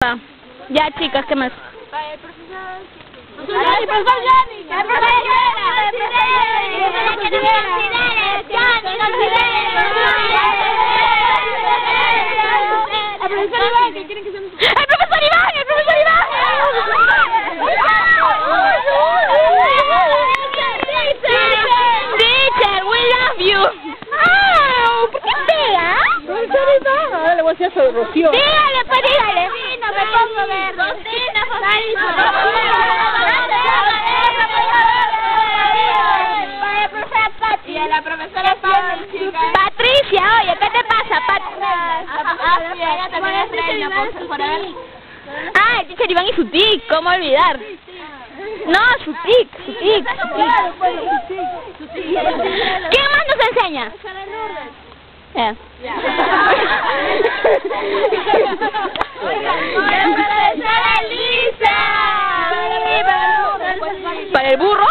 Ya, chicas, ¿qué más? El profesor Johnny. El profesor Johnny. El profesor Iván, que quieren que sean... ¡El profesor Iván! ¡El profesor Iván! Teacher, we love you. ¿Por qué pega? Profesor Iván. Ahora le voy a decir sobre Rocío. Dígale, pues dígale. Sí, no me pongo verde. Y a la profesora Patricia, oye, ¿qué te pasa, Patricia? Ella también es reina, por haber... Ah, el teacher Iván y su tic, ¿cómo olvidar? No, su tic. ¿Quién más nos enseña? ¿Para el burro?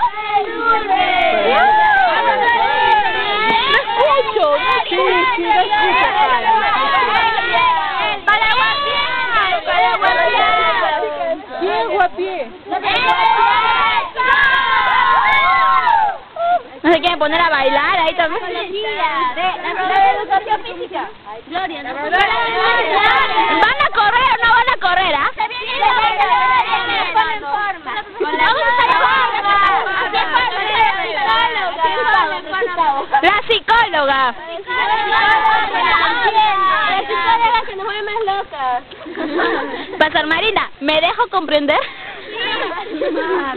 No se quieren poner a bailar ahí también. La educación física. Gloria, ¿no? ¿Van a correr o no van a correr, ah? La psicóloga. La psicóloga que nos vuelve más locas. Pastor Marina, ¿me dejo comprender? Ah,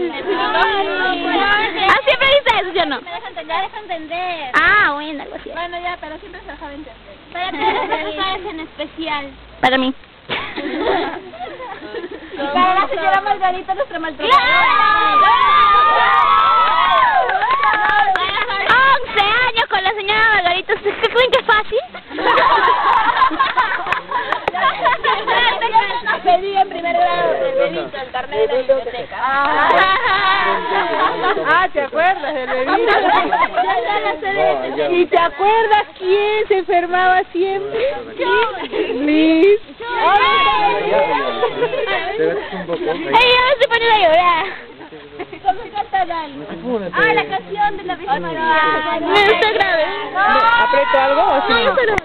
siempre dice eso, ¿sí o no? Me deja entender. Ah, bueno, algo así. Bueno, ya, pero siempre se dejaba entender. Para todos los profesores en especial. Para mí. Y para la señora Margarita, nuestra maltratada. 11 años con la señora Margarita. ¿Ustedes creen que es fácil? Pedí en primer grado el bebito, el carnet de la biblioteca. Ah, ¿te acuerdas del bebito? ¿Y te acuerdas quién se enfermaba siempre? Liz. Ay, yo me estoy poniendo a llorar. ¿Cómo canta Dali? Ah, la canción de la Virgen María. No, está grave. ¿Aprieto algo o así? No, está grave.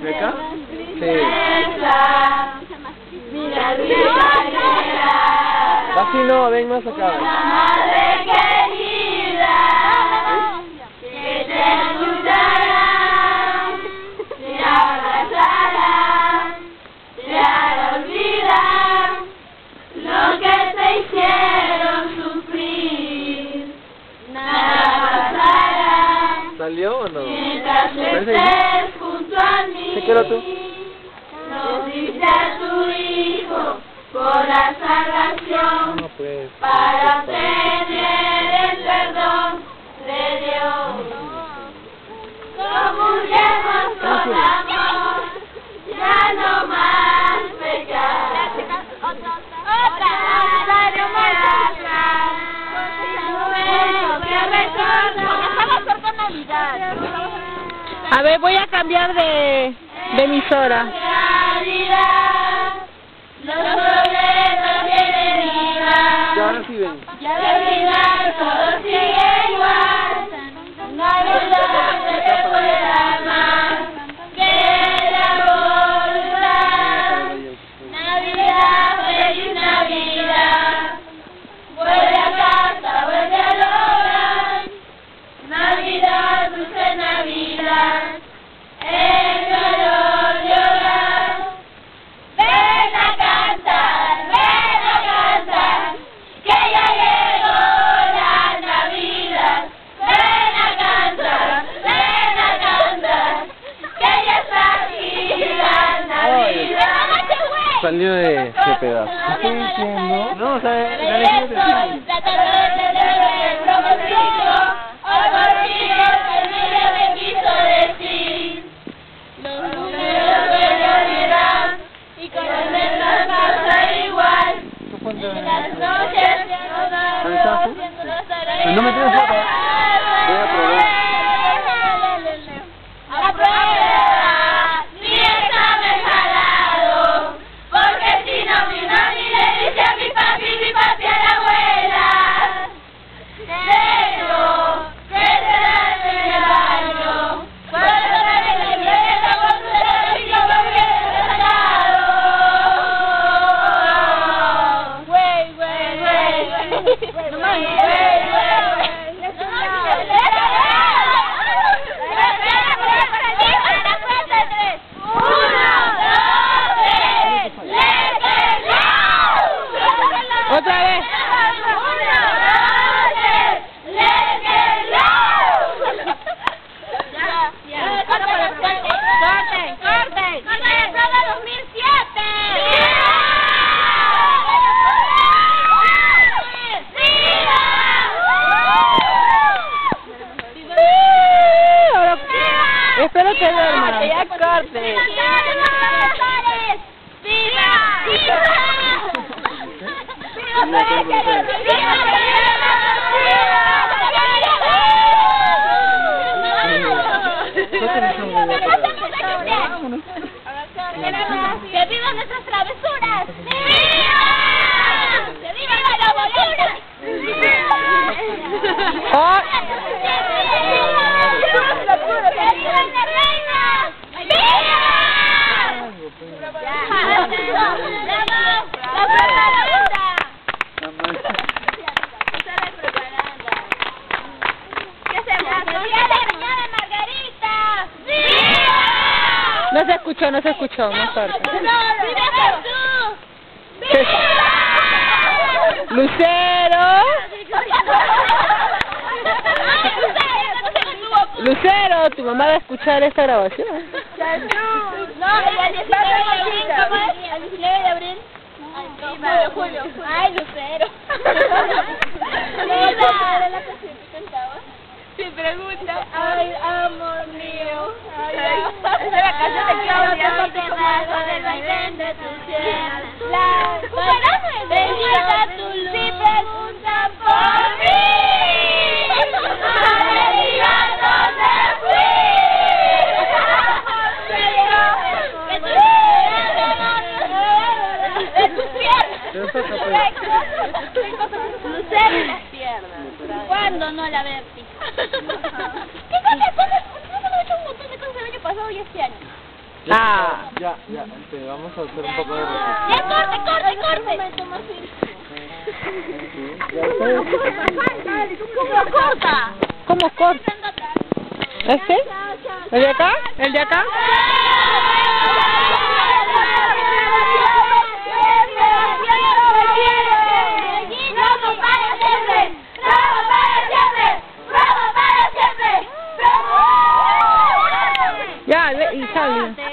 ¿De acá? Sí. Así no, ven más acá. Madre querida, que te ayudará, te abrazará, te hará olvidar lo que te hicieron sufrir. Nada pasará ¿Salió o no? mientras estés junto a mí. ¿Se quedó tú? Nos diste a tu hijo por la salvación. No, pues. Para obtener el perdón de Dios. Comulguemos con amor, ya no más pecar. Otra, estamos cerca de Navidad. A ver, voy a cambiar de emisora. Los problemas vienen y van. Ya ahora sí ven. Y al final todo sigue igual. Navidad se puede amar que la voluntad. Navidad, feliz Navidad. Vuelve a casa, vuelve al hogar. Navidad, dulce Navidad. El dolor de hogar. Ven a cantar, que ya llegó la Navidad. Ven a cantar, que ya está aquí la Navidad. Salió de pedazo. ¿Qué estoy diciendo? No, o sea, la Estoy tratando de tener el propósito. Hoy por fin el niño me quiso decir. Los números olvidarán y con el mensaje pasa igual. En las noches no me tienes foto. Voy a probar. ¡A prueba! profesores! ¡Viva! ¡Viva! ¡Que vivan nuestras travesuras! ¡Viva! ¡Que viva la bolura! ¡Oh! ¡Que viva la reina! ¡Viva! ¿Qué hacemos? No se escuchó, no se escuchó, más fuerte. Lucero. Lucero, tu mamá va a escuchar esta grabación. No, el 19 de abril, ¿cómo es? El 19 de abril. Julio. Ay, Lucero. Se pregunta, ay, amor mío. Esa es la canción de Claudia. Del vaivén de tu cielo. Bendita tu luz. Si preguntan por mí. Alegría, ¿dónde fui? De tus piernas. Lucero en las piernas. ¿Cuándo no la Berti? ¿Qué cosa? ¿Cuándo hemos hecho un montón de cosas el año pasado y este año? Ah. Ya, vamos a hacer un poco de ¡Ya, corte! ¿Cómo corta? ¿Cómo corta? ¿Este? ¿El de acá? ¿El de acá? Ya, y sale.